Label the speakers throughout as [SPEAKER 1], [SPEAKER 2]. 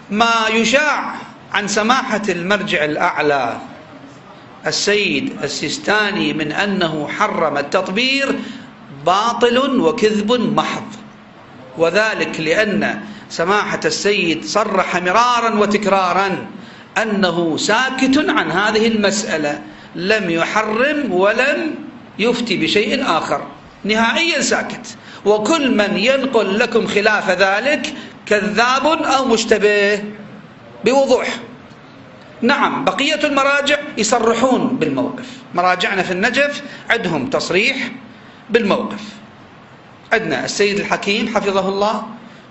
[SPEAKER 1] ما يشاع عن سماحة المرجع الأعلى السيد السيستاني من أنه حرم التطبير باطل وكذب محض، وذلك لأن سماحة السيد صرح مرارا وتكرارا أنه ساكت عن هذه المسألة، لم يحرم ولم يفتي بشيء آخر، نهائيا ساكت. وكل من ينقل لكم خلاف ذلك كذاب أو مشتبه بوضوح. نعم، بقية المراجع يصرحون بالموقف، مراجعنا في النجف عندهم تصريح بالموقف. عندنا السيد الحكيم حفظه الله،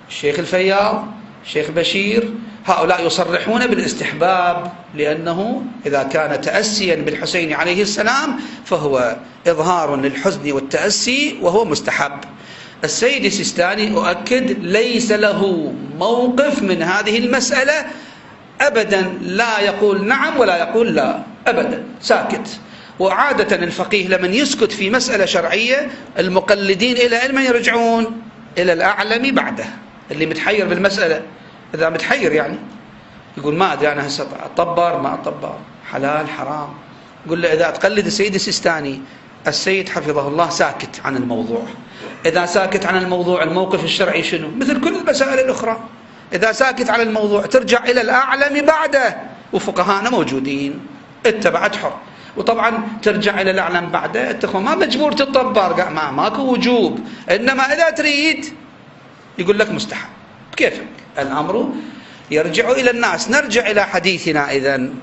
[SPEAKER 1] الشيخ الفياض، الشيخ بشير، هؤلاء يصرحون بالاستحباب، لأنه إذا كان تأسيا بالحسين عليه السلام فهو إظهار للحزن والتأسي وهو مستحب. السيد السيستاني أؤكد ليس له موقف من هذه المسألة أبدا، لا يقول نعم ولا يقول لا أبدا، ساكت. وعادة الفقيه لمن يسكت في مسألة شرعية المقلدين إلى من يرجعون؟ إلى الأعلم بعده، اللي متحير بالمسألة. إذا متحير يعني يقول ما أدري أنا هسه أطبر ما أطبر، حلال حرام، يقول له إذا تقلد السيد السيستاني السيد حفظه الله ساكت عن الموضوع. إذا ساكت عن الموضوع الموقف الشرعي شنو؟ مثل كل المسائل الأخرى، إذا ساكت عن الموضوع ترجع إلى الأعلم بعده، وفقهانا موجودين، اتبعت حر. وطبعا ترجع إلى الأعلم بعده، أنت ما مجبور تطبر، ماكو وجوب، إنما إذا تريد يقول لك مستحب، كيفك. الأمر يرجع إلى الناس. نرجع إلى حديثنا إذن.